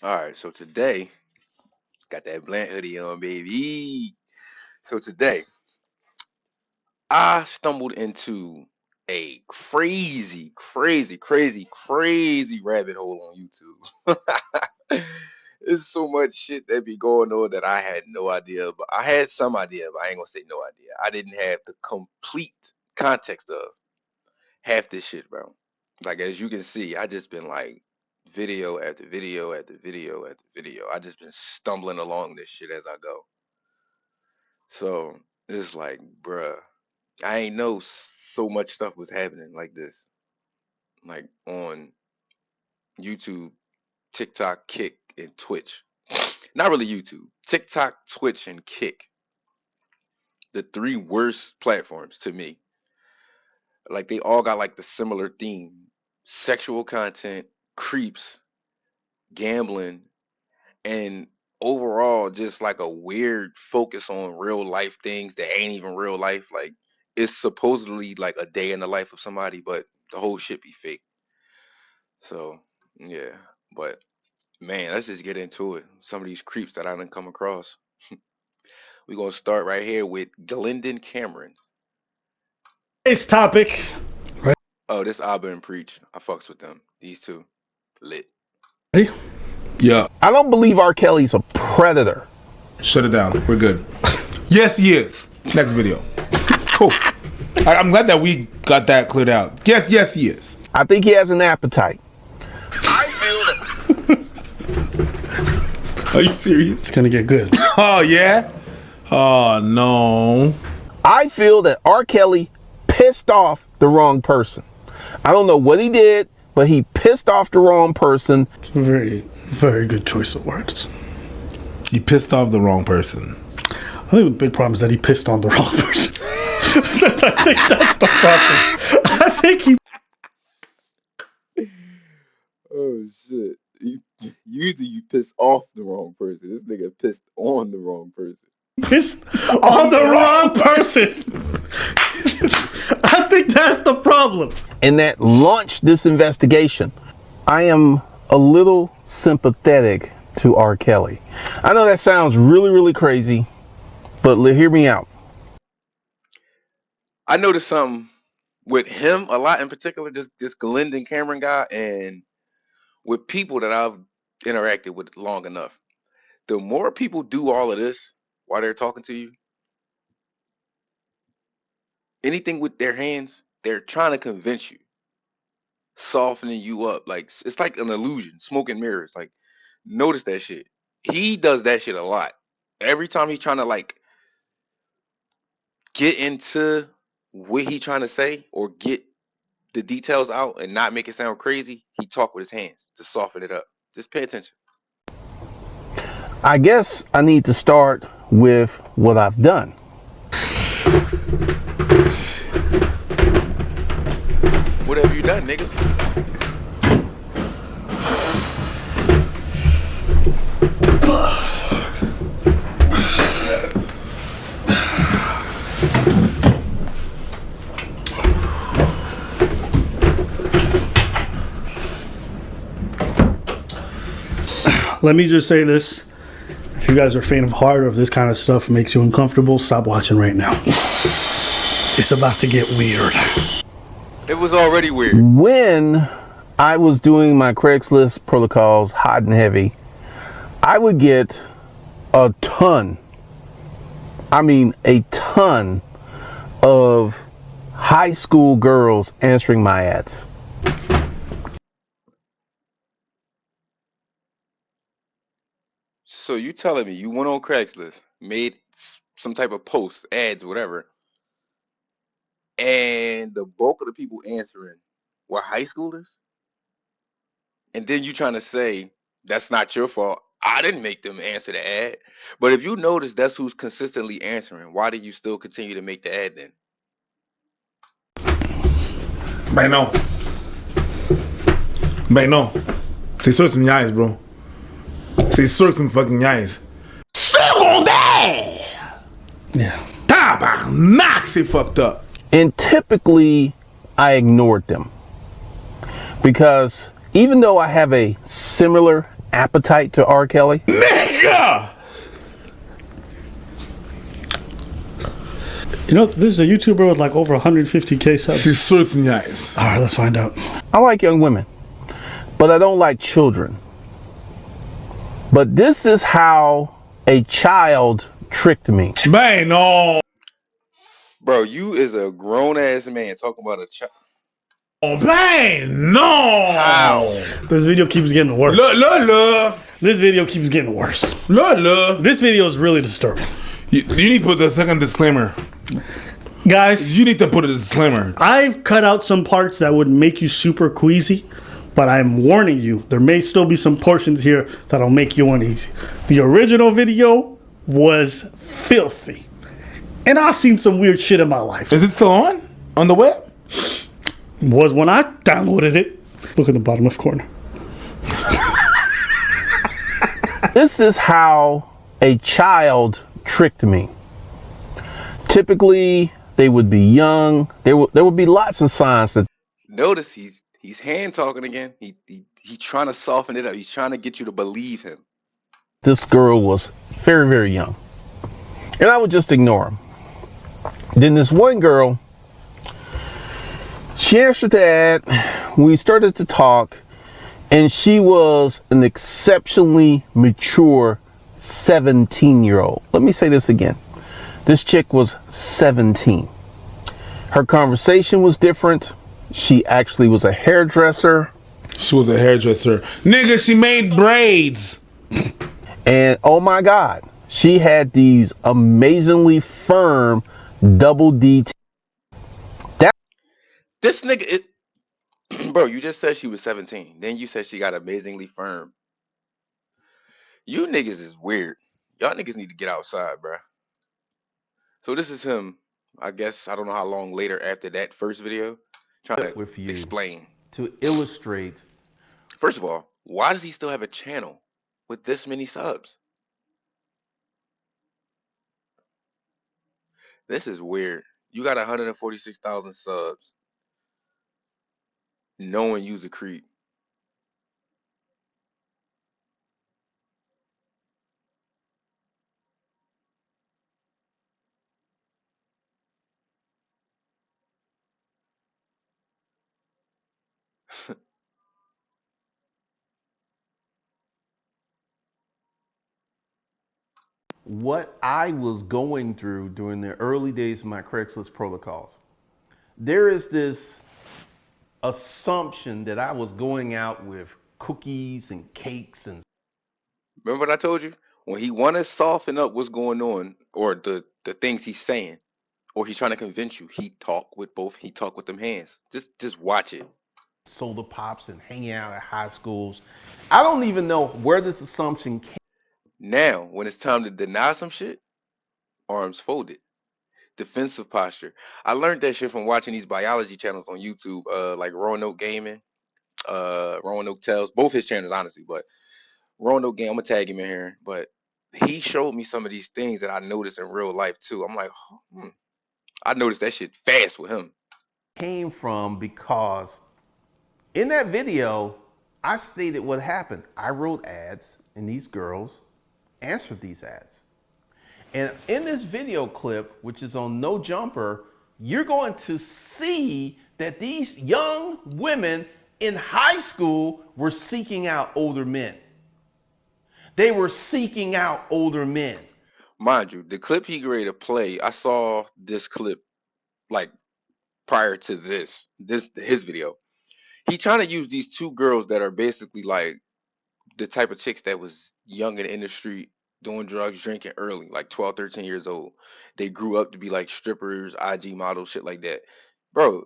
All right, so today got that BLANT hoodie on, baby. So today I stumbled into a crazy rabbit hole on YouTube. There's so much shit that be going on that I had no idea, but I had some idea, but I ain't gonna say no idea. I didn't have the complete context of half this shit, bro. Like as you can see, I just been like video after video after video after video. I just been stumbling along this shit as I go. So it's like, bruh, I ain't know so much stuff was happening like this, like on YouTube, TikTok, Kick, and Twitch. Not really YouTube, TikTok, Twitch, and Kick. The three worst platforms to me. Like they all got like the similar theme: sexual content, creeps, gambling, and overall just like a weird focus on real life things that ain't even real life. Like it's supposedly like a day in the life of somebody, but the whole shit be fake. So yeah, but man, let's just get into it. Some of these creeps that I done come across. We gonna start right here with Glendon Cameron. Today's topic. Right. Oh, this Abba and Preach. I fucks with them. These two, lit. Yeah. I don't believe R. Kelly's a predator. Shut it down. We're good. Yes, he is. Next video. Cool. I'm glad that we got that cleared out. Yes, he is. I think he has an appetite. Are you serious? It's gonna get good. Oh, yeah? Oh, no. I feel that R. Kelly pissed off the wrong person. I don't know what he did, but he pissed off the wrong person. It's a very good choice of words. He pissed off the wrong person. I think the big problem is that he pissed on the wrong person. I think that's the problem. I think he Oh shit. Usually you piss off the wrong person. This nigga pissed on the wrong person. pissed on the wrong person. I think that's the problem. And that launched this investigation. I am a little sympathetic to R. Kelly. I know that sounds really crazy, but hear me out. I noticed something with him a lot in particular, this Glendon Cameron guy, and with people that I've interacted with long enough. The more people do all of this while they're talking to you, anything with their hands, they're trying to convince you, softening you up. Like it's like an illusion, smoke and mirrors. Like notice that shit. He does that shit a lot. Every time he's trying to like get into what he's trying to say or get the details out and not make it sound crazy, he talk with his hands to soften it up. Just pay attention. I guess I need to start with what I've done. What have you done, nigga? Let me just say this. If you guys are faint of heart or if this kind of stuff makes you uncomfortable, stop watching right now. It's about to get weird. It was already weird. When I was doing my Craigslist protocols hot and heavy, I would get a ton of high school girls answering my ads. So you telling me you went on Craigslist, made some type of posts, ads, whatever, and the bulk of the people answering were high schoolers? And then you trying to say that's not your fault. I didn't make them answer the ad. But if you notice that's who's consistently answering, why do you still continue to make the ad then? Bem não. Bem não. Vocês são reais, bro. Vocês são fucking reais. Secondaire! Yeah. Tabarnak, você fucked up. And typically I ignored them because Even though I have a similar appetite to R. Kelly, Nigga! You know, this is a YouTuber with like over 150K subs. She's certain nice. All right, let's find out. I like young women, but I don't like children. But this is how a child tricked me. Man, no. Bro, you is a grown ass man talking about a child. Man, no. How? This video keeps getting worse. Look. This video keeps getting worse. Look. This video is really disturbing. You need to put the second disclaimer. Guys, You need to put a disclaimer. I've cut out some parts that would make you super queasy, but I'm warning you, there may still be some portions here that'll make you uneasy. The original video was filthy. And I've seen some weird shit in my life. Is it still on the web? Was when I downloaded it. Look in the bottom left corner. This is how a child tricked me. Typically, they would be young. There would be lots of signs that Notice he's hand talking again. He's trying to soften it up. He's trying to get you to believe him. this girl was very, very young. And I would just ignore him. Then this one girl, she answered the ad. We started to talk, and she was an exceptionally mature 17-year-old. Let me say this again. This chick was 17. Her conversation was different. She actually was a hairdresser. She was a hairdresser. Nigga, she made braids. And oh my God, she had these amazingly firm double D. This nigga, bro, you just said she was 17. Then you said she got amazingly firm. You niggas is weird. Y'all niggas need to get outside, bro. So this is him. I guess I don't know how long later after that first video, trying to With you explain. to illustrate. First of all, why does he still have a channel with this many subs? This is weird. You got 146,000 subs, knowing you's a creep. What I was going through during the early days of my Craigslist protocols. There is this assumption that I was going out with cookies and cakes and Remember what I told you? When he want to soften up what's going on, or the things he's saying, or he's trying to convince you, he talk with both. He talk with them hands. Just watch it. soda pops and hanging out at high schools. I don't even know where this assumption came. Now, when it's time to deny some shit, arms folded, defensive posture. I learned that shit from watching these biology channels on YouTube, like Roanoke Gaming, Roanoke Tells, both his channels honestly, but Roanoke Game, I'm gonna tag him in here. But he showed me some of these things that I noticed in real life too. I'm like, I noticed that shit fast with him. Came from because in that video, I stated what happened. I wrote ads and these girls answered these ads. And in this video clip, which is on No Jumper, you're going to see that these young women in high school were seeking out older men. They were seeking out older men. Mind you, the clip he ready to play, I saw this clip like prior to his video. He trying to use these two girls that are basically like the type of chicks that was young in the industry, doing drugs, drinking early, like 12, 13 years old. They grew up to be like strippers, IG models, shit like that. Bro,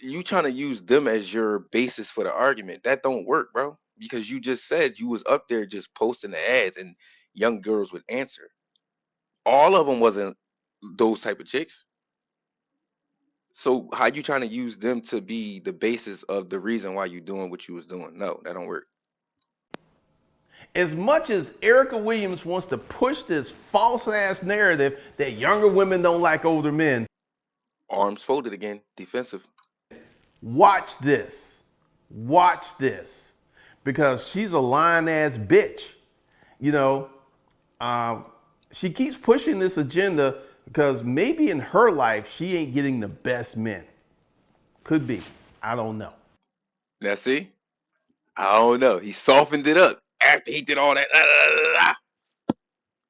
you trying to use them as your basis for the argument. That don't work, bro. Because you just said you was up there just posting the ads and young girls would answer. All of them wasn't those type of chicks. So how you trying to use them to be the basis of the reason why you doing what you was doing? No, that don't work. As much as Erica Williams wants to push this false ass narrative that younger women don't like older men, Arms folded again, defensive. watch this. Watch this. because she's a lying ass bitch. You know, um, she keeps pushing this agenda because maybe in her life she ain't getting the best men. Could be. I don't know. Now see, I don't know. He softened it up after he did all that.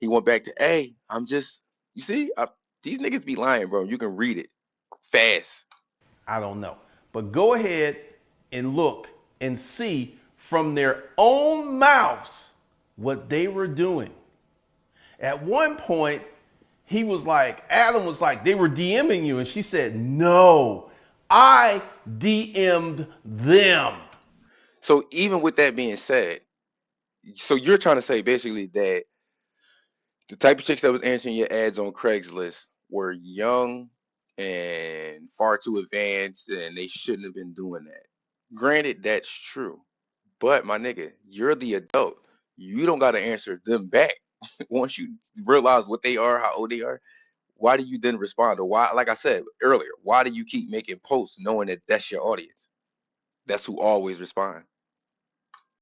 He went back to, hey, I'm just, you see, these niggas be lying, bro. You can read it fast. I don't know. But go ahead and look and see from their own mouths what they were doing. At one point, he was like, Adam was like, they were DMing you. And she said, no, I DM'd them. So even with that being said, so you're trying to say basically that the type of chicks that was answering your ads on Craigslist were young and far too advanced, and they shouldn't have been doing that. Granted, that's true. But my nigga, you're the adult. You don't got to answer them back. Once you realize what they are, how old they are, why do you then respond? Or why, like I said earlier, why do you keep making posts knowing that that's your audience? That's who always respond.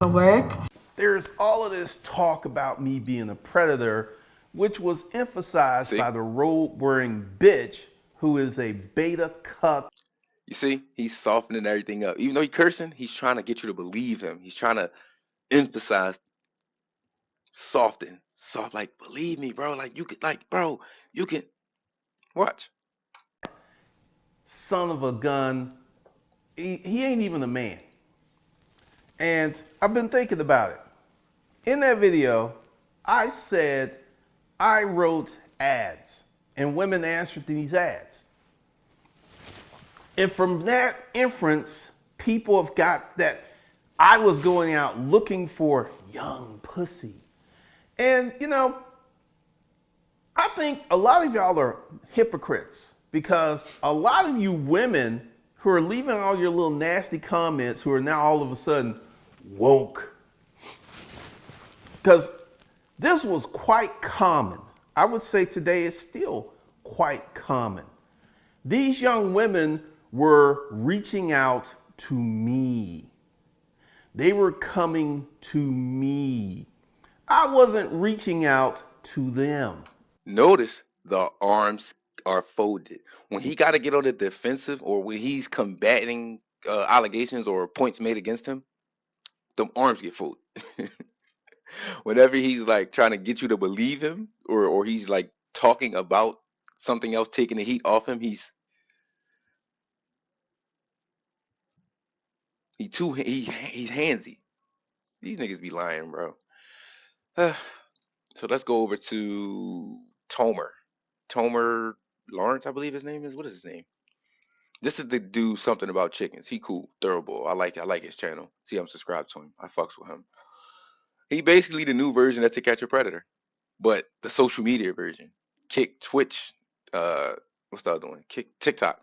Work. There's all of this talk about me being a predator, which was emphasized See? by the robe wearing bitch who is a beta cuck. You see? He's softening everything up. Even though he's cursing, he's trying to get you to believe him. He's trying to emphasize soften. Soft, like, believe me, bro. Like, you could, like, bro, you can watch. Son of a gun. He ain't even a man. And I've been thinking about it. In that video, I said I wrote ads and women answered these ads. And from that inference, people have got that I was going out looking for young pussy. And, you know, I think a lot of y'all are hypocrites because a lot of you women who are leaving all your little nasty comments who are now all of a sudden woke. Because this was quite common. I would say today it's still quite common. These young women were reaching out to me. They were coming to me. I wasn't reaching out to them. Notice the arms are folded. When he got to get on the defensive or when he's combating allegations or points made against him, the arms get folded. Whenever he's like trying to get you to believe him or he's like talking about something else, taking the heat off him, he's handsy. These niggas be lying, bro. So let's go over to Tomer. Tomer Lawrence, I believe his name is. What is his name? This is the dude something about chickens. He cool, thoroughbred. I like his channel. See, I'm subscribed to him. I fucks with him. He basically the new version of To Catch a Predator, but the social media version. Kick Twitch, what's the other one? Kick TikTok.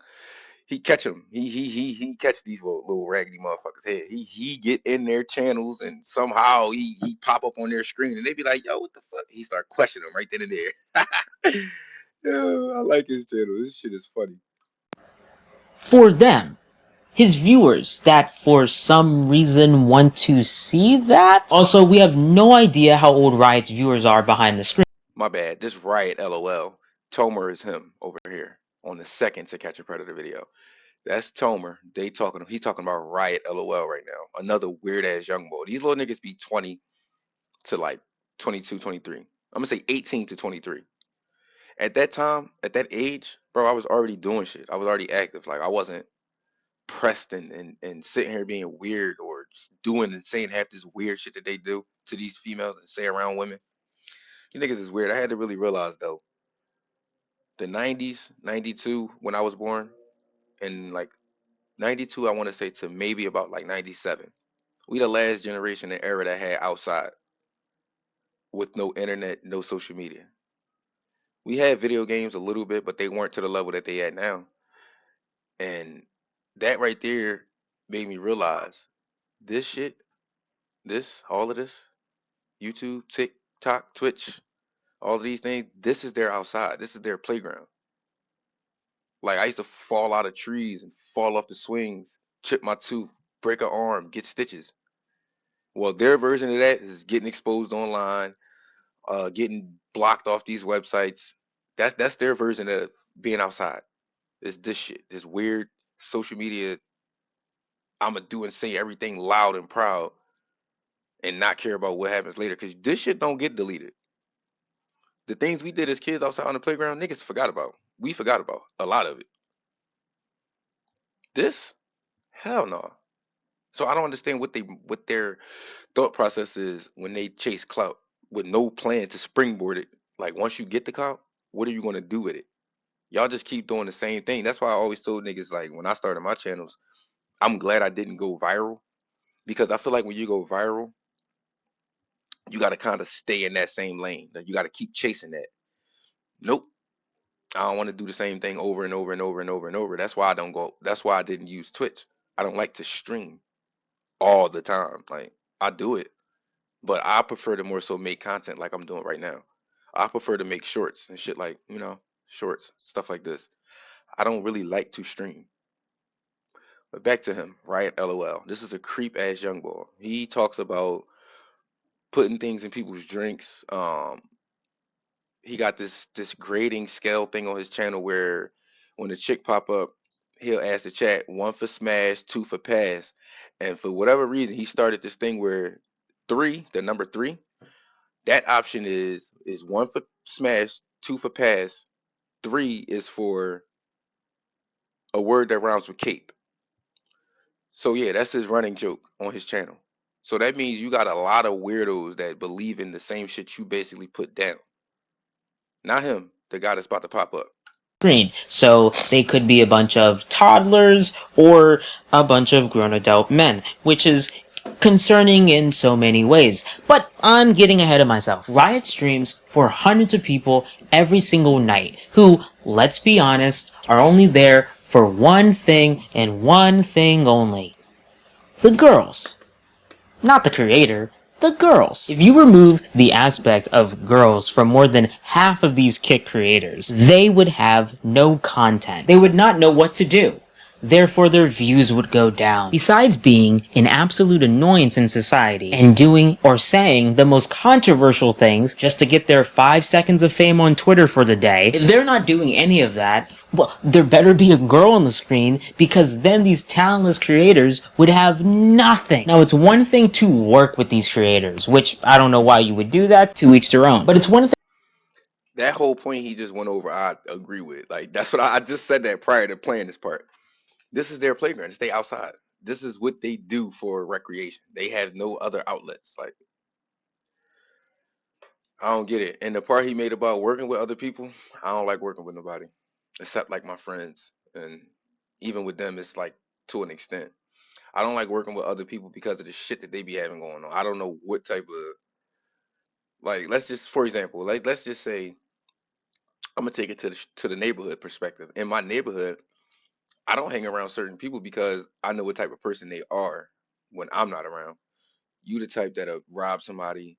He catch them. He catch these little raggedy motherfuckers head. He get in their channels and somehow he pop up on their screen and they be like, yo, what the fuck? He start questioning them right then and there. Yo, I like his channel. This shit is funny. For them, his viewers that for some reason want to see that. Also, we have no idea how old Riot's viewers are behind the screen. My bad. This Riot LOL. Tomer is him over here on the second To Catch a Predator video. That's Tomer. He talking about Riot LOL right now. Another weird ass young boy. These little niggas be 20 to like 22, 23. I'm gonna say 18 to 23. At that time, at that age, bro, I was already doing shit. I was already active. Like I wasn't pressed and sitting here being weird or just doing and saying half this weird shit that they do to these females and say around women. You niggas is weird. I had to really realize though, the 90s, 92 when I was born, and like 92, I want to say to maybe about like 97. We the last generation and era that had outside with no internet, no social media. We had video games a little bit, but they weren't to the level that they at now. And that right there made me realize this shit, all of this, YouTube, TikTok, Twitch, all of these things, this is their outside. This is their playground. Like I used to fall out of trees and fall off the swings, chip my tooth, break an arm, get stitches. Well, their version of that is getting exposed online, getting blocked off these websites. That's their version of being outside. It's this shit, this weird social media. I'ma do and say everything loud and proud and not care about what happens later. Cause this shit don't get deleted. The things we did as kids outside on the playground, niggas forgot about. We forgot about a lot of it. This, hell no. So I don't understand what their thought process is when they chase clout with no plan to springboard it. Like once you get the clout, what are you gonna do with it? Y'all just keep doing the same thing. That's why I always told niggas like when I started my channels, I'm glad I didn't go viral because I feel like when you go viral, you gotta kind of stay in that same lane. Like you gotta keep chasing that. Nope. I don't want to do the same thing over and over and over and over and over. That's why I don't go. That's why I didn't use Twitch. I don't like to stream all the time. Like I do it, but I prefer to more so make content like I'm doing right now. I prefer to make shorts and shit like, shorts, stuff like this. I don't really like to stream. But back to him, right? LOL. This is a creep ass young boy. He talks about putting things in people's drinks. He got this grading scale thing on his channel where when a chick pop up, he'll ask the chat one for smash, two for pass, and for whatever reason he started this thing where three, the number three, that option is one for smash, two for pass, three is for a word that rhymes with cape. So yeah, that's his running joke on his channel. So that means you got a lot of weirdos that believe in the same shit you basically put down. Not him, the guy that's about to pop up. Screen. So they could be a bunch of toddlers or a bunch of grown adult men, which is concerning in so many ways. But I'm getting ahead of myself. Riot streams for hundreds of people every single night who, let's be honest, are only there for one thing and one thing only. The girls. Not the creator. The girls. If you remove the aspect of girls from more than half of these kick creators, they would have no content. They would not know what to do. Therefore, their views would go down. Besides being an absolute annoyance in society and doing or saying the most controversial things just to get their 5 seconds of fame on Twitter for the day, if they're not doing any of that, well, there better be a girl on the screen because then these talentless creators would have nothing. Now, it's one thing to work with these creators, which I don't know why you would do that, to each their own. But it's one thing. That whole point he just went over, I agree with. Like that's what I just said that prior to playing this part. This is their playground. Stay outside. This is what they do for recreation. They have no other outlets. Like I don't get it. And the part he made about working with other people, I don't like working with nobody, except like my friends. And even with them, it's like to an extent. I don't like working with other people because of the shit that they be having going on. I don't know what type of like. Let's just, for example, like let's just say I'm gonna take it to the neighborhood perspective. In my neighborhood, I don't hang around certain people because I know what type of person they are when I'm not around. You the type that'll rob somebody,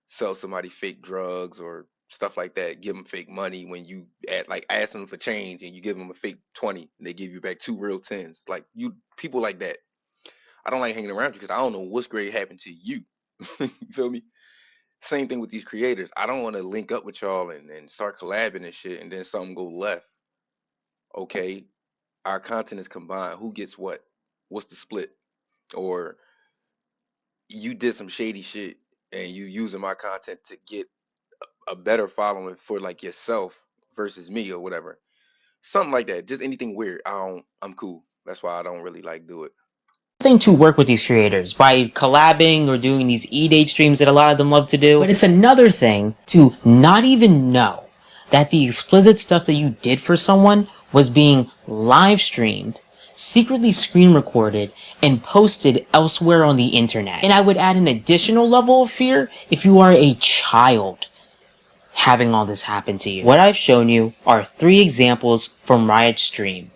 sell somebody fake drugs or stuff like that, give them fake money when you like ask them for change and you give them a fake 20 and they give you back two real tens. Like you people like that. I don't like hanging around you because I don't know what's great happened to you. You feel me? Same thing with these creators. I don't want to link up with y'all and start collabing and shit and then something go left. Okay, our content is combined. Who gets what? What's the split? Or you did some shady shit and you using my content to get a better following for like yourself versus me or whatever. Something like that. Just anything weird. I'm cool. That's why I don't really like do it. Thing to work with these creators by collabing or doing these e-date streams that a lot of them love to do. But it's another thing to not even know that the explicit stuff that you did for someone was being live streamed, secretly screen recorded, and posted elsewhere on the internet. And I would add an additional level of fear if you are a child having all this happen to you. What I've shown you are 3 examples from Riot's stream.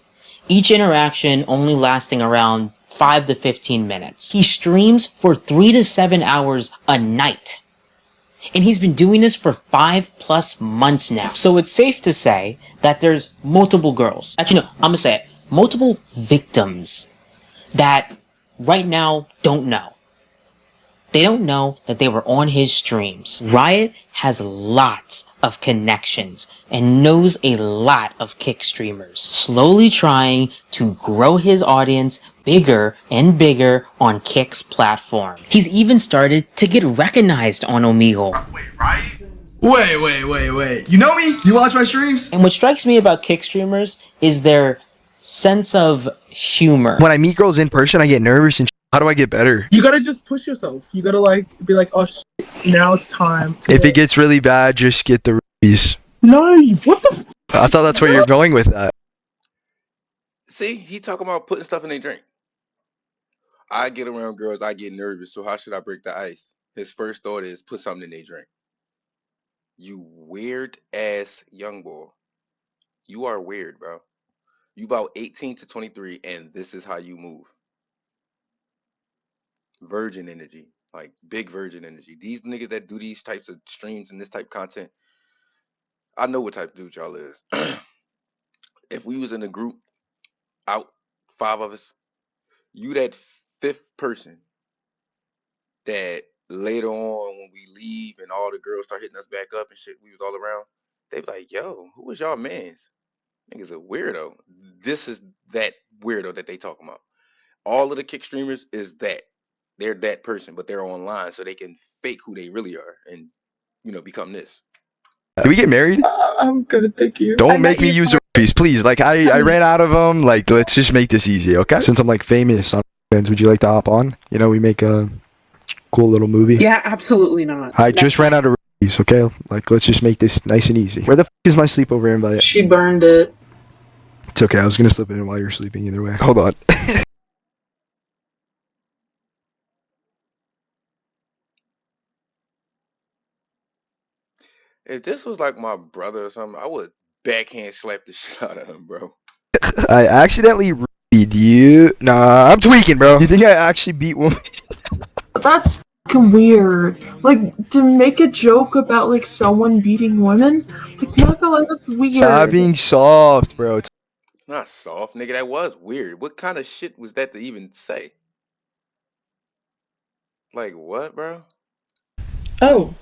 Each interaction only lasting around 5 to 15 minutes. He streams for 3 to 7 hours a night. And he's been doing this for 5+ months now. So it's safe to say that there's multiple girls. Actually, no, I'm gonna say it. Multiple victims that right now don't know. They don't know that they were on his streams. Riot has lots of connections and knows a lot of Kick streamers, slowly trying to grow his audience bigger and bigger on Kick's platform. He's even started to get recognized on Omegle. Wait. You know me? You watch my streams? And what strikes me about Kick streamers is their sense of humor. When I meet girls in person, I get nervous and how do I get better? You gotta just push yourself. You gotta like be like, oh shit, now it's time to If it gets really bad, just get the rubies. No, what the f I thought that's where you're going with that. See, he talking about putting stuff in their drink. I get around girls, I get nervous, so how should I break the ice? His first thought is put something in their drink. You weird ass young boy. You are weird, bro. You about 18 to 23, and this is how you move. Virgin energy, like big virgin energy. These niggas that do these types of streams and this type of content, I know what type of dude y'all is. If we was in a group, out 5 of us, you that 5th person that later on when we leave and all the girls start hitting us back up and shit, we was all around, they be like, yo, who is y'all mans? Niggas a weirdo. This is that weirdo that they talking about. All of the Kick streamers is that. They're that person, but they're online, so they can fake who they really are and, you know, become this. Can we get married? I'm good, thank you. Don't make me use a rubies, please. Like, I ran out of them. Like, let's just make this easy, okay? Since I'm, like, famous on fans, would you like to hop on? You know, we make a cool little movie. Yeah, absolutely not. I just ran out of rubies, okay? Like, let's just make this nice and easy. Where the f is my sleepover invite? She burned it. It's okay, I was gonna slip it in while you're sleeping either way. Hold on. If this was like my brother or something, I would backhand slap the shit out of him, bro. I accidentally rubied you. Nah, I'm tweaking, bro. You think I actually beat woman? That's fucking weird. Like, to make a joke about, like, someone beating women? Like, not gonna lie, that's weird. Stop being soft, bro. Not soft, nigga. That was weird. What kind of shit was that to even say? Like what, bro? Oh.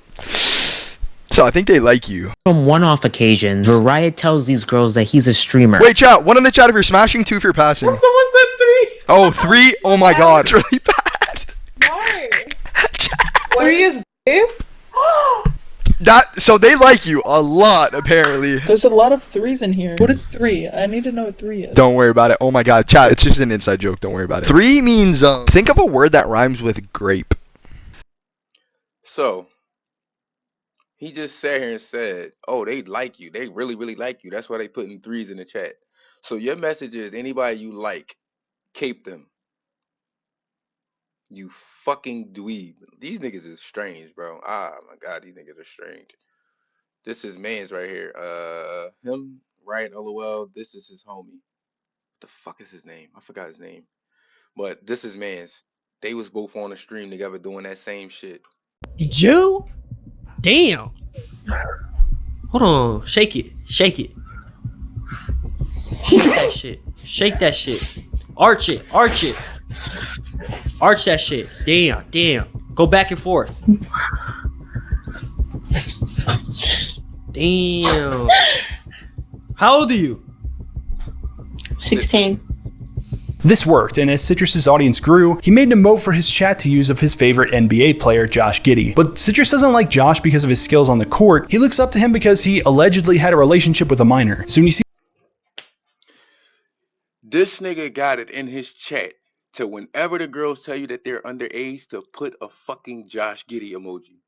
So I think they like you. On one-off occasions, where Riot tells these girls that he's a streamer. Wait, chat. 1 in the chat if you're smashing, 2 if you're passing. Someone said 3! Oh, 3? Oh my god. It's really bad. Why? 3 is babe? So they like you a lot, apparently. There's a lot of 3s in here. What is 3? I need to know what 3 is. Don't worry about it. Oh my god, chat. It's just an inside joke. Don't worry about it. 3 means, think of a word that rhymes with grape. So he just sat here and said, oh, they like you. They really, really like you. That's why they putting 3s in the chat. So your message is anybody you like, cape them. You fucking dweeb. These niggas is strange, bro. Ah, my God, these niggas are strange. This is man's right here. Him, right? LOL. This is his homie. What the fuck is his name? I forgot his name. But this is man's. They was both on the stream together doing that same shit. Jew? Damn. Hold on. Shake it. Shake it. Shake that shit. Shake that shit. Arch it. Arch it. Arch that shit. Damn. Damn. Go back and forth. Damn. How old are you? 16. This worked, and as Citrus's audience grew, he made an emote for his chat to use of his favorite NBA player, Josh Giddey. But Citrus doesn't like Josh because of his skills on the court. He looks up to him because he allegedly had a relationship with a minor. So when you see This nigga got it in his chat to whenever the girls tell you that they're underage to put a fucking Josh Giddey emoji.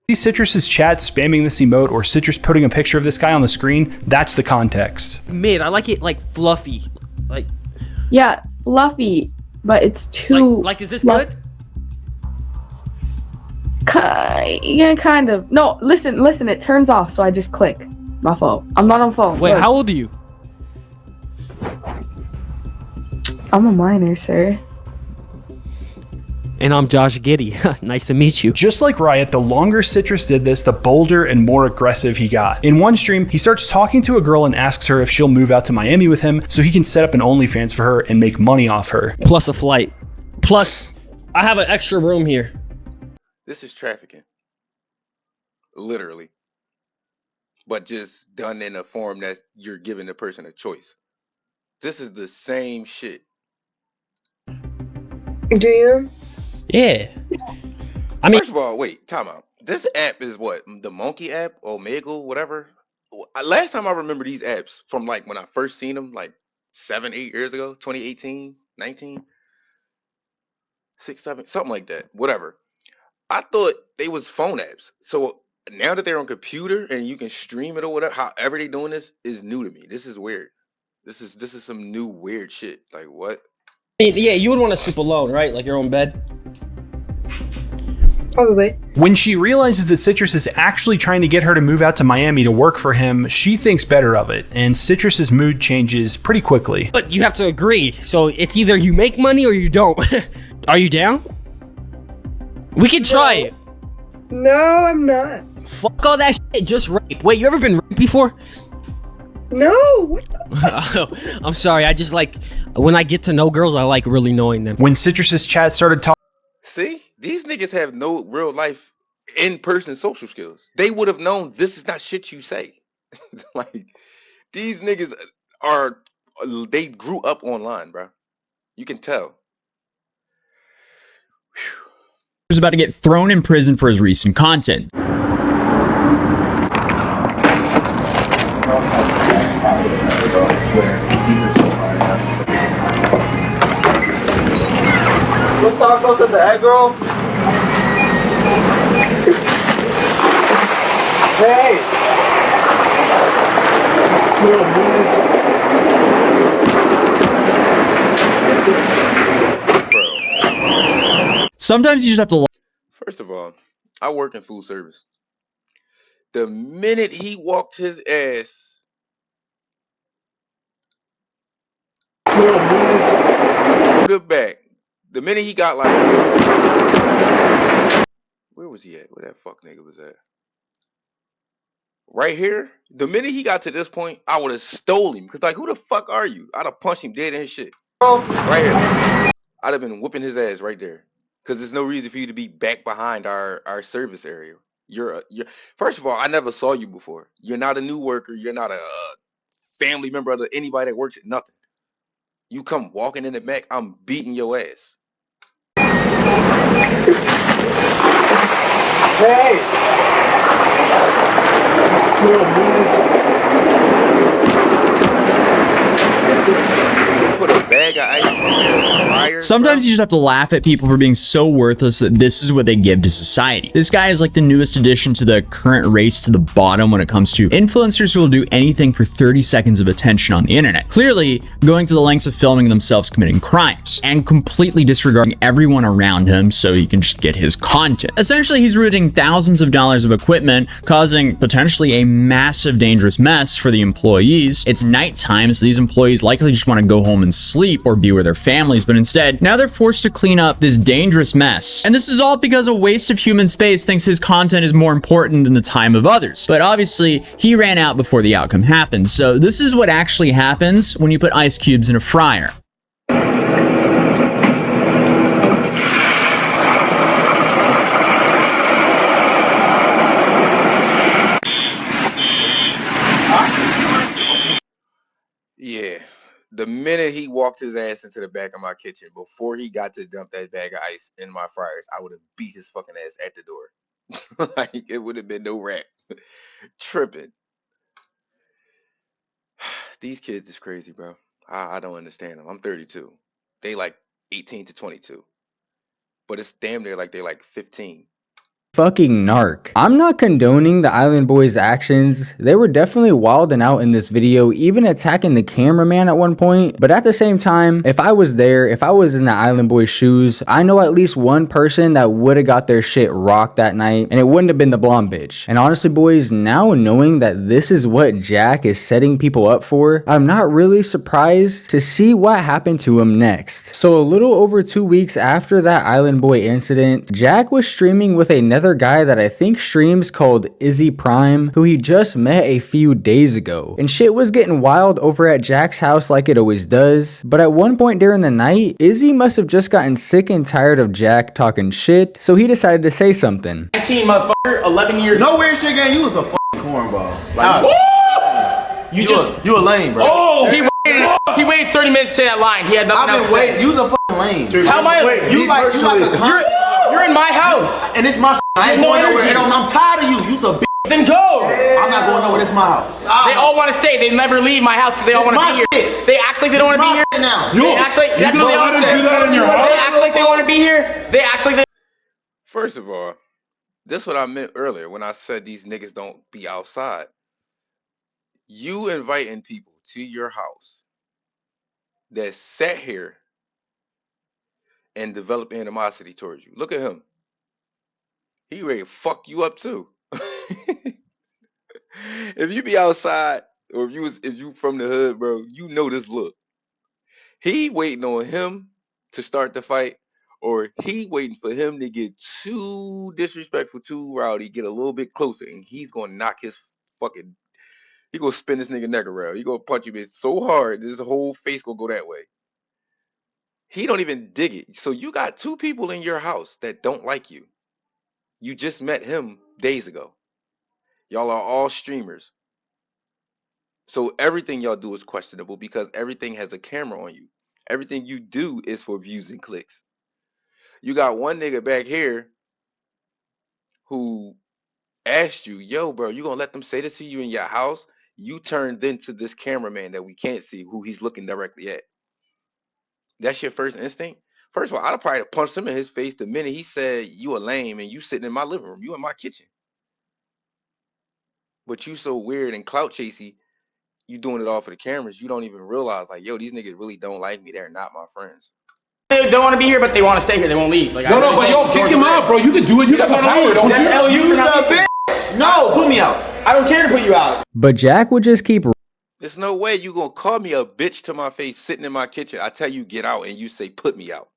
Citrus's chat spamming this emote or Citrus putting a picture of this guy on the screen, that's the context. Mid. I like it like fluffy. Like. Yeah, fluffy, but it's too. Like is this good? Yeah, kind of. No, listen. It turns off, so I just click. My fault. I'm not on phone. Wait, Look. how old are you? I'm a minor, sir. And I'm Josh Giddey. Nice to meet you. Just like Riot, the longer Citrus did this, the bolder and more aggressive he got. In one stream, he starts talking to a girl and asks her if she'll move out to Miami with him so he can set up an OnlyFans for her and make money off her. Plus a flight. Plus, I have an extra room here. This is trafficking. Literally. But just done in a form that you're giving the person a choice. This is the same shit. Do you? Yeah. I mean, First of all, wait, time out. This app is what? The Monkey app? Omegle, whatever? Last time I remember these apps from like when I first seen them, like 7, 8 years ago, 2018, 19, 6, 7, something like that. Whatever. I thought they was phone apps. So now that they're on computer and you can stream it or whatever, however they doing this is new to me. This is weird. This is some new weird shit. Like what? yeah, you would want to sleep alone, right? Like your own bed. Probably. When she realizes that Citrus is actually trying to get her to move out to Miami to work for him, she thinks better of it, and Citrus's mood changes pretty quickly. But you have to agree. So it's either you make money or you don't. Are you down? We can try it. No, I'm not. Fuck all that shit. Just rape. Wait, you ever been raped before? No. What the? I'm sorry. I just like when I get to know girls, I like really knowing them. When Citrus's chat started talking, See? These niggas have no real life in-person social skills. They would have known this is not shit you say. Like, these niggas they grew up online, bro. You can tell. Is about to get thrown in prison for his recent content. What tacos at the egg roll? Hey! Sometimes you just have to. First of all, I work in food service. The minute he walked his ass to the back, the minute he got like, where was he at? Where that fuck nigga was at? Right here. The minute he got to this point, I would have stole him. Cause like, who the fuck are you? I'd have punched him dead in his shit. Right here. I'd have been whooping his ass right there. Cause there's no reason for you to be back behind our service area. You're first of all, I never saw you before. You're not a new worker. You're not a family member of anybody that works at nothing. You come walking in the back, I'm beating your ass. Hey! Put a bag of ice in your fryer. Sometimes you just have to laugh at people for being so worthless that this is what they give to society. This guy is like the newest addition to the current race to the bottom when it comes to influencers who will do anything for 30 seconds of attention on the internet. Clearly going to the lengths of filming themselves committing crimes and completely disregarding everyone around him so he can just get his content. Essentially, he's rooting thousands of dollars of equipment, causing potentially a massive dangerous mess for the employees. It's nighttime, so these employees likely just want to go home and sleep or be with their families, but instead, now they're forced to clean up this dangerous mess. And this is all because a waste of human space thinks his content is more important than the time of others. But obviously, he ran out before the outcome happened. So this is what actually happens when you put ice cubes in a fryer. Yeah. The minute he walked his ass into the back of my kitchen, before he got to dump that bag of ice in my fryers, I would have beat his fucking ass at the door. Like, it would have been no rap. Tripping. These kids is crazy, bro. I don't understand them. I'm 32. They like 18 to 22. But it's damn near like they're like 15. Fucking narc. I'm not condoning the Island Boys' actions. They were definitely wilding out in this video, even attacking the cameraman at one point. But at the same time, if I was there, if I was in the Island Boys' shoes, I know at least one person that would have got their shit rocked that night, and it wouldn't have been the blonde bitch. And honestly, boys, now knowing that this is what Jack is setting people up for, I'm not really surprised to see what happened to him next. So a little over 2 weeks after that Island Boy incident, Jack was streaming with another another guy that I think streams called Izzy Prime, who he just met a few days ago. And shit was getting wild over at Jack's house like it always does. But at one point during the night, Izzy must have just gotten sick and tired of Jack talking shit, so he decided to say something. 19, motherfucker, 11 years. No weird shit, gang. You was a fucking cornball. You a lame, bro. Oh, he waited 30 minutes to say that line. He had nothing else to say. You was a fucking lame. Dude, how am I? You're in my house. And it's my shit. I ain't going nowhere. I'm tired of you. You's a bitch. Then go. I'm not going nowhere. This is my house. They all want to stay. They never leave my house because they all want to be here. They act like they don't want to be here. Now. They act like that's what they all say. They act like they want to be here. They act like they. First of all, this is what I meant earlier when I said these niggas don't be outside. You inviting people to your house that sat here and develop animosity towards you. Look at him. He ready to fuck you up too. If you be outside or if you from the hood, bro, you know this look. He waiting on him to start the fight, or he waiting for him to get too disrespectful, too rowdy, get a little bit closer, and he's gonna knock his fucking. He gonna spin this nigga neck around. He gonna punch him so hard, his whole face gonna go that way. He don't even dig it. So you got two people in your house that don't like you. You just met him days ago. Y'all are all streamers. So everything y'all do is questionable because everything has a camera on you. Everything you do is for views and clicks. You got one nigga back here who asked you, yo, bro, you gonna let them say this to you in your house? You turned into this cameraman that we can't see who he's looking directly at. That's your first instinct? First of all, I'd have probably punched him in his face the minute he said you a lame and you sitting in my living room. You in my kitchen. But you so weird and clout chasey, you doing it all for the cameras. You don't even realize, like, yo, these niggas really don't like me. They're not my friends. They don't want to be here, but they want to stay here. They won't leave. Like, No, but yo, kick him out, bro. You can do it. You got the power, don't you? You's a bitch. No, put me out. I don't care to put you out. But Jack would just keep There's no way you gonna call me a bitch to my face sitting in my kitchen. I tell you get out and you say put me out.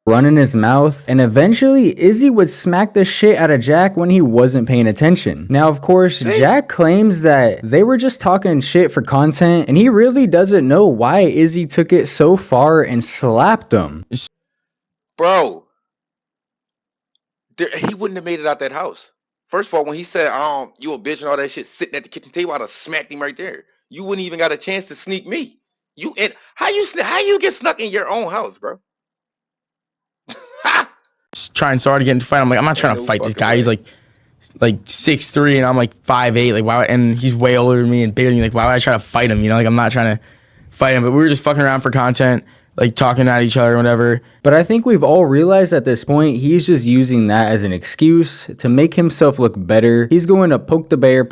running his mouth, and eventually Izzy would smack the shit out of Jack when he wasn't paying attention. Now, of course, Jack claims that they were just talking shit for content, and he really doesn't know why Izzy took it so far and slapped him. Bro, he wouldn't have made it out that house. First of all, when he said, you a bitch and all that shit sitting at the kitchen table, I'd have smacked him right there. You wouldn't even got a chance to sneak me. How you get snuck in your own house, bro? Trying so hard to get into a fight. I'm like, I'm not trying to fight this guy. He's like 6'3" and I'm like 5'8". Like, why? And he's way older than me and bigger than me. Like, why would I try to fight him? You know, like, I'm not trying to fight him. But we were just fucking around for content, like talking at each other or whatever. But I think we've all realized at this point, he's just using that as an excuse to make himself look better. He's going to poke the bear,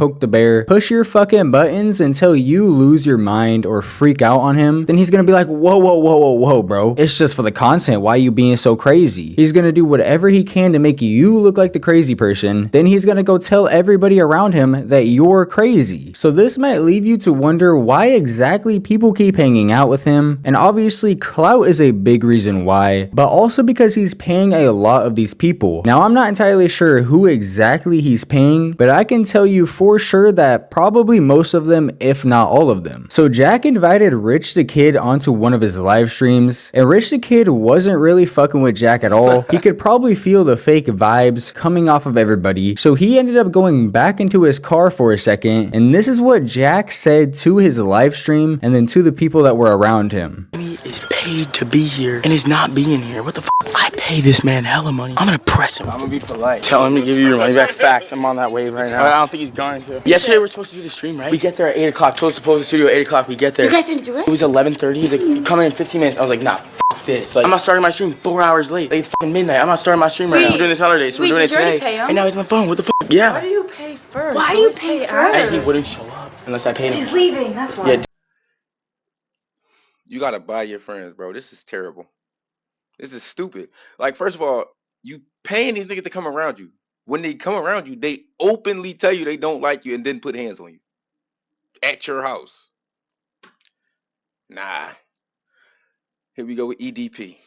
push your fucking buttons until you lose your mind or freak out on him. Then he's going to be like, whoa, bro. It's just for the content. Why are you being so crazy? He's going to do whatever he can to make you look like the crazy person. Then he's going to go tell everybody around him that you're crazy. So this might leave you to wonder why exactly people keep hanging out with him. And obviously, clout is a big reason why, but also because he's paying a lot of these people. Now, I'm not entirely sure who exactly he's paying, but I can tell you for sure that probably most of them, if not all of them. So Jack invited Rich the Kid onto one of his live streams, and Rich the Kid wasn't really fucking with Jack at all. He could probably feel the fake vibes coming off of everybody, so he ended up going back into his car for a second, and this is what Jack said to his live stream and then to the people that were around him. He is paid to be here and is not being here. What the f? I pay this man hella money. I'm gonna press him. I'm gonna be polite. Tell him to give you your money back. Facts. I'm on that wave right now. I don't think he's going to. Yesterday we're supposed to do the stream, right? We get there at 8 o'clock. Told us to close the studio at 8 o'clock. We get there. You guys didn't do it? It was 11:30. He's like, you coming in 15 minutes. I was like, nah, f this. Like, I'm not starting my stream 4 hours late. Like, it's fucking midnight. I'm not starting my stream right now. We're doing this other day, so we're doing it today. Pay him? And now he's on the phone. What the f? Yeah. Why do you pay first? Why do you pay first? And he wouldn't show up unless I paid him. He's leaving. That's why. Yeah. You gotta buy your friends, bro. This is terrible. This is stupid. Like, first of all, you paying these niggas to come around you. When they come around you, they openly tell you they don't like you and then put hands on you at your house. Nah. Here we go with EDP.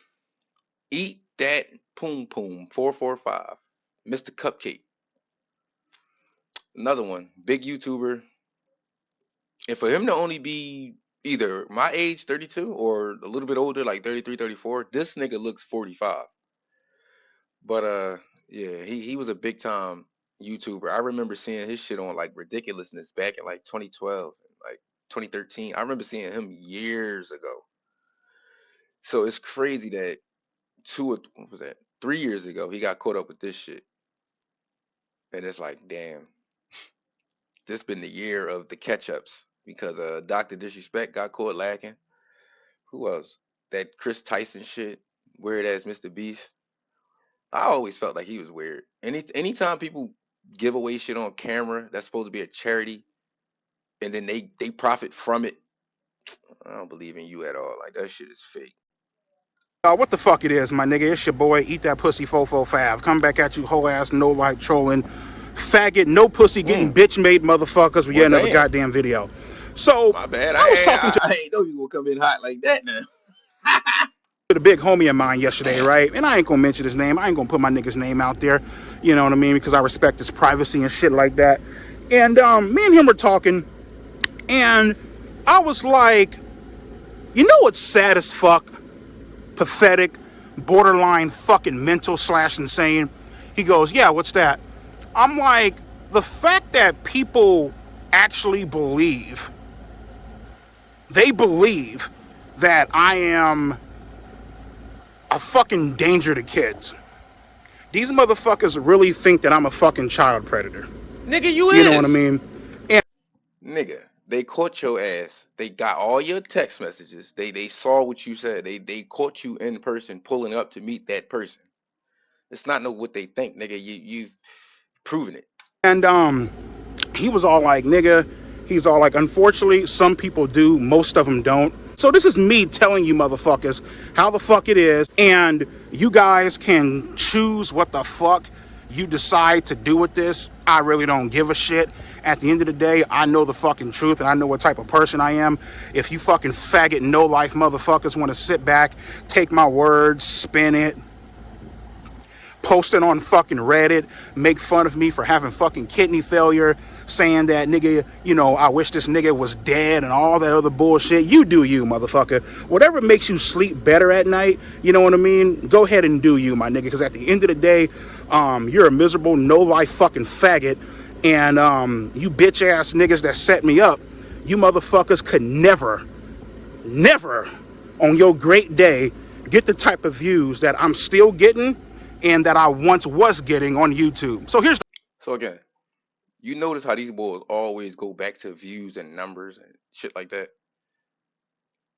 Eat that Poom Poom 445. Mr. Cupcake. Another one. Big YouTuber. And for him to only be either my age, 32, or a little bit older, like 33, 34, this nigga looks 45. But yeah, he was a big time YouTuber. I remember seeing his shit on like ridiculousness back in like 2012, like 2013. I remember seeing him years ago. So it's crazy that what was that? 3 years ago, he got caught up with this shit. And it's like, damn, this been the year of the catch ups because Dr. Disrespect got caught lacking. Who else? That Chris Tyson shit, weird ass Mr. Beast. I always felt like he was weird. Anytime people give away shit on camera that's supposed to be a charity and then they profit from it, I don't believe in you at all. Like that shit is fake. What the fuck it is, my nigga? It's your boy, Eat That Pussy 445. Come back at you, whole ass, no life trolling, faggot, no pussy getting bitch made motherfuckers with yet another goddamn video. So, My bad. I was talking to I ain't know you gonna come in hot like that now. the big homie of mine yesterday, right? And I ain't gonna mention his name. I ain't gonna put my nigga's name out there. You know what I mean? Because I respect his privacy and shit like that. And me and him were talking, and I was like, you know what's sad as fuck? Pathetic, borderline fucking mental / insane. He goes, yeah, what's that? I'm like, the fact that people actually believe, they believe that I am a fucking danger to kids. These motherfuckers really think that I'm a fucking child predator. Nigga, you know what I mean? And nigga, they caught your ass. They got all your text messages. They saw what you said. They caught you in person pulling up to meet that person. It's not know what they think, nigga. You've proven it. And he was all like, nigga, he's all like, unfortunately, some people do, most of them don't. So this is me telling you motherfuckers how the fuck it is, and you guys can choose what the fuck you decide to do with this. I really don't give a shit. At the end of the day, I know the fucking truth, and I know what type of person I am. If you fucking faggot no-life motherfuckers want to sit back, take my words, spin it, post it on fucking Reddit, make fun of me for having fucking kidney failure, saying that nigga, you know, I wish this nigga was dead and all that other bullshit. You do you, motherfucker. Whatever makes you sleep better at night, you know what I mean? Go ahead and do you, my nigga, because at the end of the day, you're a miserable, no-life fucking faggot, and you bitch-ass niggas that set me up, you motherfuckers could never, on your great day, get the type of views that I'm still getting and that I once was getting on YouTube. So here's So again, you notice how these boys always go back to views and numbers and shit like that.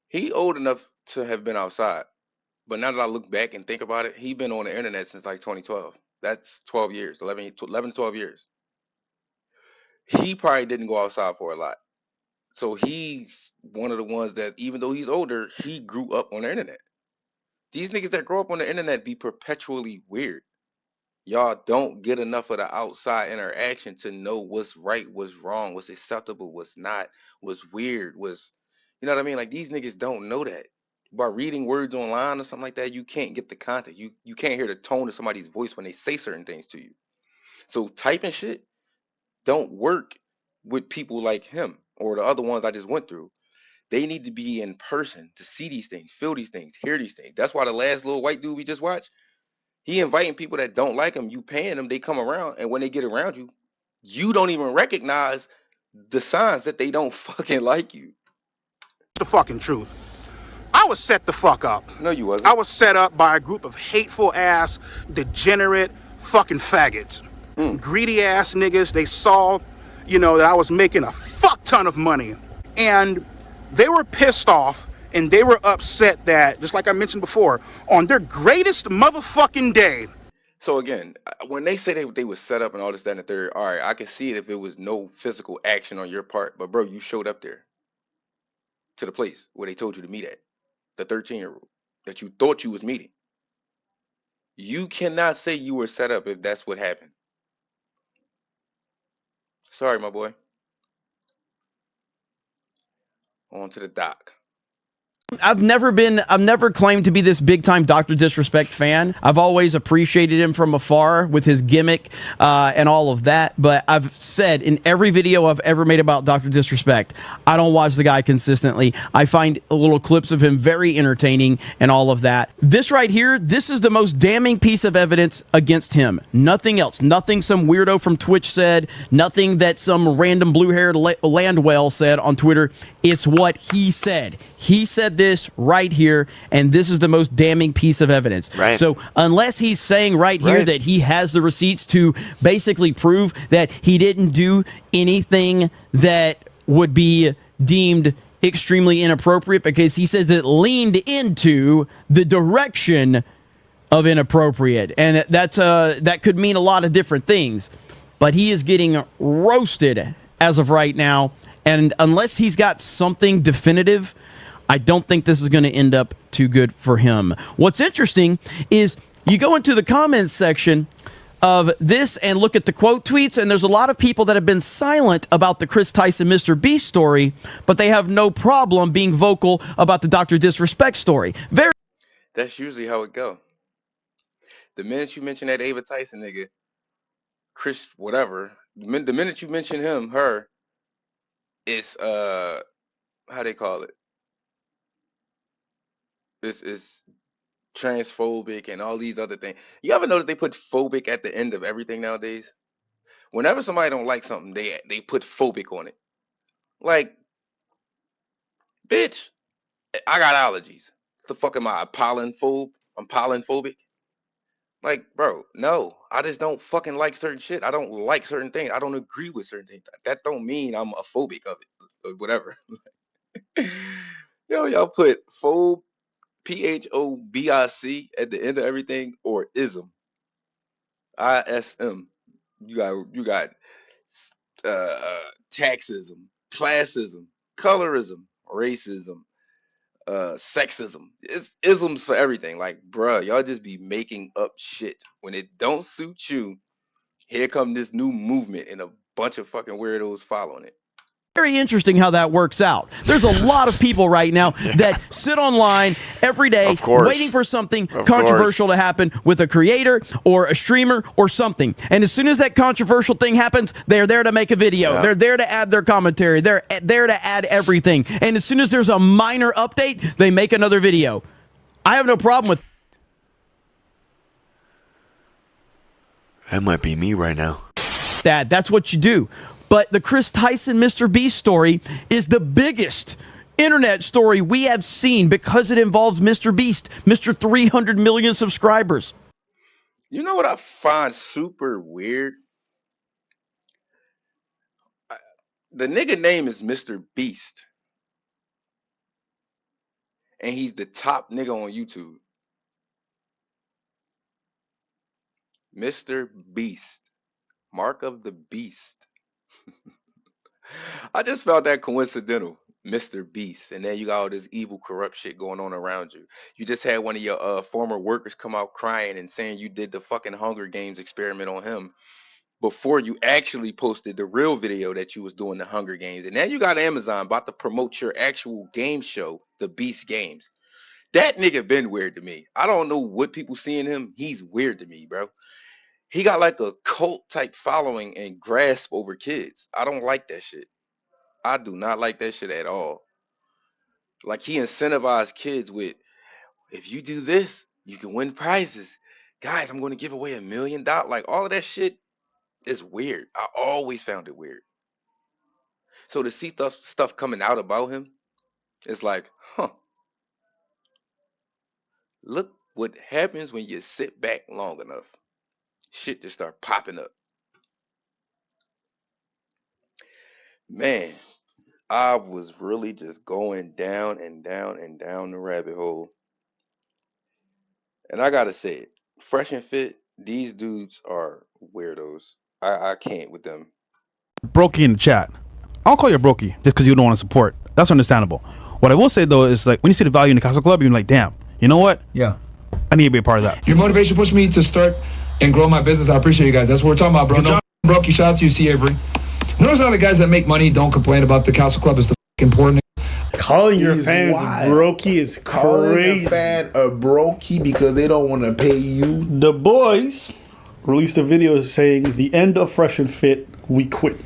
He old enough to have been outside, but now that I look back and think about it, he been on the internet since like 2012. That's 12 years, 11, 12 years. He probably didn't go outside for a lot. So he's one of the ones that, even though he's older, he grew up on the internet. These niggas that grow up on the internet be perpetually weird. Y'all don't get enough of the outside interaction to know what's right, what's wrong, what's acceptable, what's not, what's weird, you know what I mean? Like these niggas don't know that. By reading words online or something like that, you can't get the context. You can't hear the tone of somebody's voice when they say certain things to you. So typing shit don't work with people like him or the other ones I just went through. They need to be in person to see these things, feel these things, hear these things. That's why the last little white dude we just watched, he inviting people that don't like him. You paying them, they come around, and when they get around you, you don't even recognize the signs that they don't fucking like you. the fucking truth. I was set the fuck up. No, you wasn't. I was set up by a group of hateful ass, degenerate fucking faggots. Greedy ass niggas. They saw, you know, that I was making a fuck ton of money. And they were pissed off and they were upset that, just like I mentioned before, on their greatest motherfucking day. So again, when they say they were set up and all this, that, and the third, all right, I can see it if it was no physical action on your part. But bro, you showed up there to the place where they told you to meet at, the 13-year-old that you thought you was meeting. You cannot say you were set up if that's what happened. Sorry, my boy. On to the dock. I've never claimed to be this big time Dr. Disrespect fan. I've always appreciated him from afar with his gimmick and all of that. But I've said in every video I've ever made about Dr. Disrespect, I don't watch the guy consistently. I find little clips of him very entertaining and all of that. This right here, this is the most damning piece of evidence against him. Nothing else. Nothing some weirdo from Twitch said. Nothing that some random blue-haired landwell said on Twitter. It's what he said. He said this right here, and this is the most damning piece of evidence. Right. So unless he's saying right here that he has the receipts to basically prove that he didn't do anything that would be deemed extremely inappropriate, because he says it leaned into the direction of inappropriate, and that could mean a lot of different things. But he is getting roasted as of right now, and unless he's got something definitive, I don't think this is going to end up too good for him. What's interesting is you go into the comments section of this and look at the quote tweets, and there's a lot of people that have been silent about the Chris Tyson Mr. Beast story, but they have no problem being vocal about the Dr. Disrespect story. That's usually how it go. The minute you mention that Ava Tyson nigga, Chris whatever, the minute you mention him, her, it's how they call it? This is transphobic and all these other things. You ever notice they put phobic at the end of everything nowadays? Whenever somebody don't like something, they put phobic on it. Like, bitch, I got allergies. The fuck am I, a pollen phobe? I'm pollen phobic? Like, bro, no. I just don't fucking like certain shit. I don't like certain things. I don't agree with certain things. That don't mean I'm a phobic of it or whatever. Yo, y'all put phobe, PHOBIC at the end of everything, or ism, ISM. You got taxism, classism, colorism, racism, sexism. It's isms for everything. Like, bruh, y'all just be making up shit. When it don't suit you, here come this new movement and a bunch of fucking weirdos following it. Very interesting how that works out. There's a lot of people right now that sit online every day waiting for something controversial to happen with a creator or a streamer or something. And as soon as that controversial thing happens, they're there to make a video. Yeah. They're there to add their commentary. They're there to add everything. And as soon as there's a minor update, they make another video. I have no problem with that. Might be me right now. That's what you do. But the Chris Tyson Mr. Beast story is the biggest internet story we have seen because it involves Mr. Beast, Mr. 300 million subscribers. You know what I find super weird? The nigga name is Mr. Beast. And he's the top nigga on YouTube. Mr. Beast. Mark of the Beast. I just felt that coincidental, Mr. Beast, and then you got all this evil, corrupt shit going on around you. You just had one of your former workers come out crying and saying you did the fucking Hunger Games experiment on him before you actually posted the real video that you was doing the Hunger Games. And now you got Amazon about to promote your actual game show, the Beast Games. That nigga been weird to me. I don't know what people see in him. He's weird to me, bro. He got like a cult type following and grasp over kids. I don't like that shit. I do not like that shit at all. Like, he incentivized kids with, if you do this, you can win prizes. Guys, I'm going to give away $1 million. Like, all of that shit is weird. I always found it weird. So to see stuff coming out about him, it's like, huh. Look what happens when you sit back long enough. Shit just start popping up. Man, I was really just going down and down and down the rabbit hole. And I gotta say it, Fresh and Fit, these dudes are weirdos. I can't with them. Brokey in the chat. I'll call you a brokey just because you don't want to support. That's understandable. What I will say though is, like, when you see the value in the Castle Club, you're like, damn, you know what? Yeah. I need to be a part of that. Your motivation pushed me to start and grow my business. I appreciate you guys. That's what we're talking about, bro. No brokey. Shout out to you, C. Avery. Notice how the guys that make money don't complain about the Castle Club is the important. Calling your is fans wild. brokey is Calling crazy. a fan a brokey because they don't want to pay you. The boys released a video saying the end of Fresh and Fit, we quit.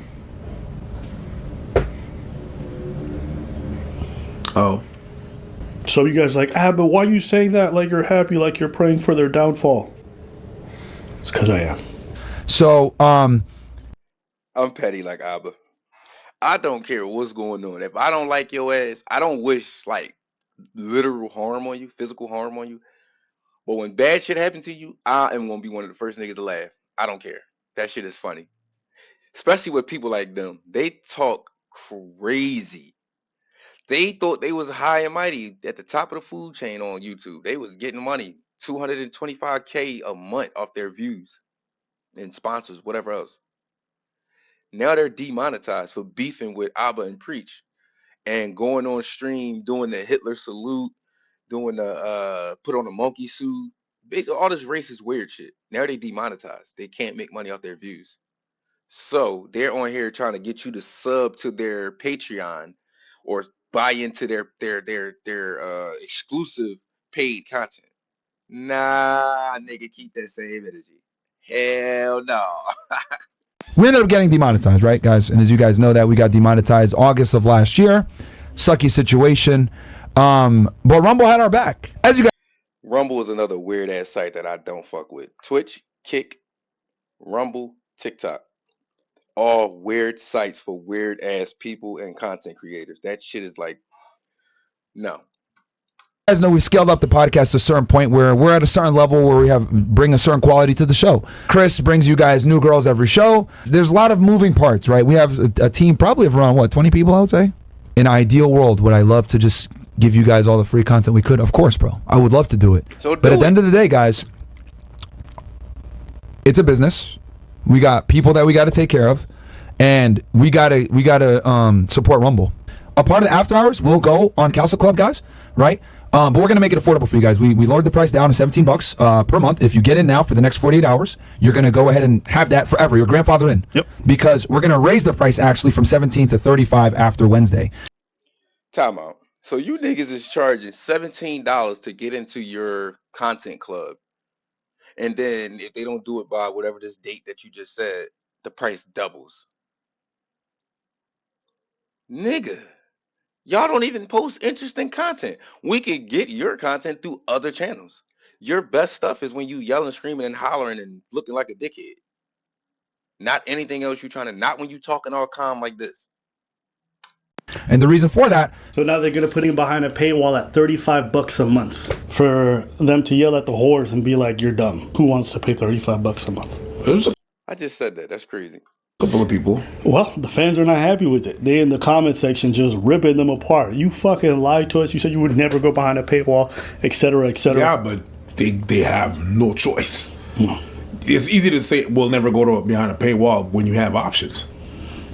Oh. So you guys are like, but why are you saying that like you're happy, like you're praying for their downfall? It's because I am. So, I'm petty like Abba. I don't care what's going on. If I don't like your ass, I don't wish like literal harm on you, physical harm on you. But when bad shit happens to you, I am gonna be one of the first niggas to laugh. I don't care. That shit is funny. Especially with people like them. They talk crazy. They thought they was high and mighty at the top of the food chain on YouTube. They was getting money, 225K a month off their views and sponsors, whatever else. Now they're demonetized for beefing with Abba and Preach and going on stream doing the Hitler salute, doing the put on a monkey suit, basically all this racist weird shit. Now they demonetized. They can't make money off their views. So they're on here trying to get you to sub to their Patreon or buy into their exclusive paid content. Nah, nigga, keep that same energy. Hell no. we ended up getting demonetized, right, guys? And as you guys know that, we got demonetized August of last year. Sucky situation. But Rumble had our back. As you guys Rumble is another weird ass site that I don't fuck with. Twitch, Kick, Rumble, TikTok. All weird sites for weird ass people and content creators. That shit is like, no. guys know, we scaled up the podcast to a certain point where we're at a certain level where we bring a certain quality to the show. Chris brings you guys new girls every show. There's a lot of moving parts, right? We have a team probably of around, 20 people, I would say? In an ideal world, would I love to just give you guys all the free content we could? Of course, bro. I would love to do it. But at the end of the day, guys, it's a business. We got people that we got to take care of, and we gotta support Rumble. A part of the after hours will go on Castle Club, guys, right? But we're gonna make it affordable for you guys. We lowered the price down to $17 per month. If you get in now for the next 48 hours, you're gonna go ahead and have that forever. Your grandfather in. Yep. Because we're gonna raise the price actually from 17 to 35 after Wednesday. Time out. So you niggas is charging $17 to get into your content club. And then if they don't do it by whatever this date that you just said, the price doubles. Nigga, y'all don't even post interesting content. We can get your content through other channels. Your best stuff is when you yelling, screaming, and hollering and looking like a dickhead. Not anything else you trying to, not when you talking all calm like this. And the reason for that. So now they're gonna put him behind a paywall at $35 a month for them to yell at the whores and be like, "You're dumb." Who wants to pay $35 a month? I just said that. That's crazy. Couple of people. Well, the fans are not happy with it. They in the comment section just ripping them apart. You fucking lied to us. You said you would never go behind a paywall, etc., etc. Yeah, but they have no choice. It's easy to say we'll never go to behind a paywall when you have options.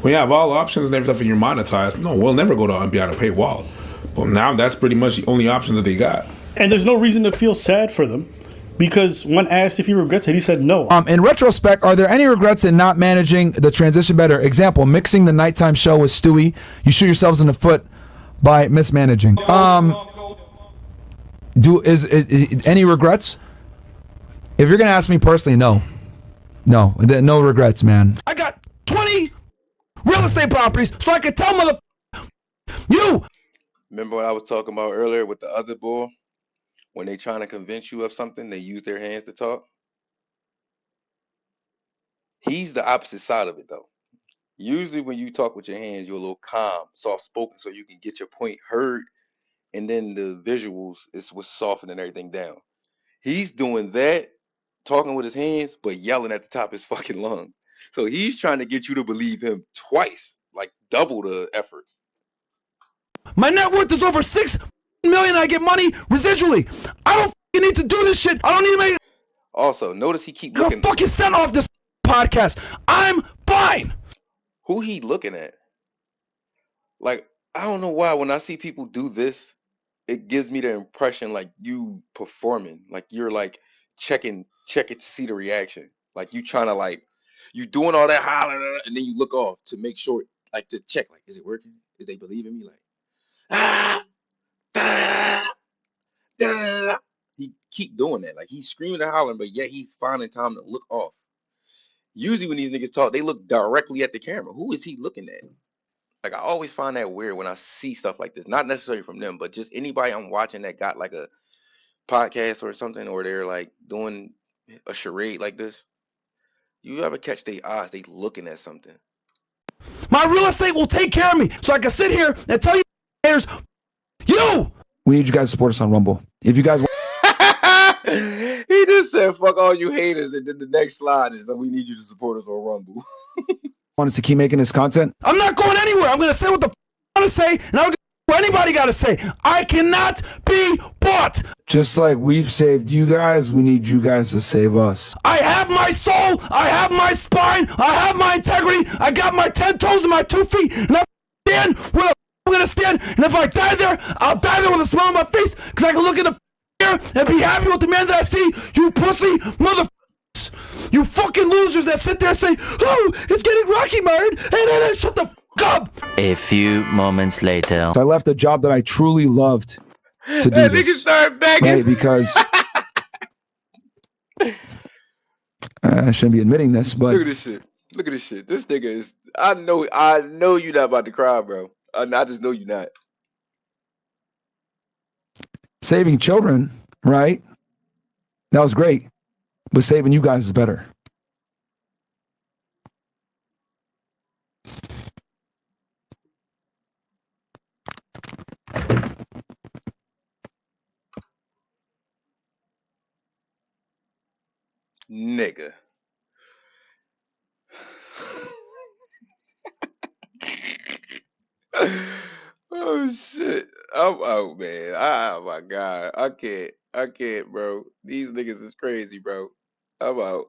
When you have all options and everything and you're monetized, no, we'll never go to behind a paywall. Well, now that's pretty much the only option that they got. And there's no reason to feel sad for them. Because when asked if he regrets it, he said no. In retrospect, are there any regrets in not managing the transition better? Example, mixing the nighttime show with Stewie. You shoot yourselves in the foot by mismanaging. Is any regrets? If you're gonna ask me personally, no regrets, man. I got 20 real estate properties, so I can tell you. Remember what I was talking about earlier with the other boy? When they trying to convince you of something, they use their hands to talk. He's the opposite side of it, though. Usually when you talk with your hands, you're a little calm, soft-spoken, so you can get your point heard, and then the visuals is what's softening everything down. He's doing that, talking with his hands, but yelling at the top of his fucking lungs. So he's trying to get you to believe him twice, like double the effort. My net worth is over $6 million. I get money residually. I don't need to do this shit. I don't need to make. Also, notice he keep looking. Fucking sent off this podcast. I'm fine. Who he looking at? Like, I don't know why when I see people do this, it gives me the impression like you performing, like you're like checking to see the reaction, like you trying to like you doing all that hollering and then you look off to make sure, like to check, like is it working? Is they believing me? Like ah, da, da. He keep doing that. Like he's screaming and hollering, but yet he's finding time to look off. Usually when these niggas talk, they look directly at the camera. Who is he looking at? Like I always find that weird when I see stuff like this. Not necessarily from them, but just anybody I'm watching that got like a podcast or something, or they're like doing a charade like this. You ever catch their eyes? They looking at something. My real estate will take care of me, so I can sit here and tell you, haters, you. We need you guys to support us on Rumble. If you guys He just said, "Fuck all you haters," and then the next slide is that we need you to support us on Rumble. want us to keep making this content, I'm not going anywhere. I'm gonna say what the I want to say, and I don't care what anybody got to say. I cannot be bought. Just like we've saved you guys, we need you guys to save us. I have my soul. I have my spine. I have my integrity. I got my 10 toes and my 2 feet, and I stand where I'm gonna stand. And if I die there, I'll die there with a smile on my face, because I can look in the mirror and be happy with the man that I see. You pussy mother. You fucking losers that sit there and say, "Oh, it's getting rocky, Myron," and shut the fuck up. A few moments later. So I left a job that I truly loved to do That nigga this, start begging. right? Because I shouldn't be admitting this, but Look at this shit. Look at this shit. This nigga is. I know you're not about to cry, bro. I just know you're not. saving children, right? That was great, but saving you guys is better. Nigga. Oh shit. I'm out, man. Oh my god. I can't, bro. These niggas is crazy, bro. I'm out.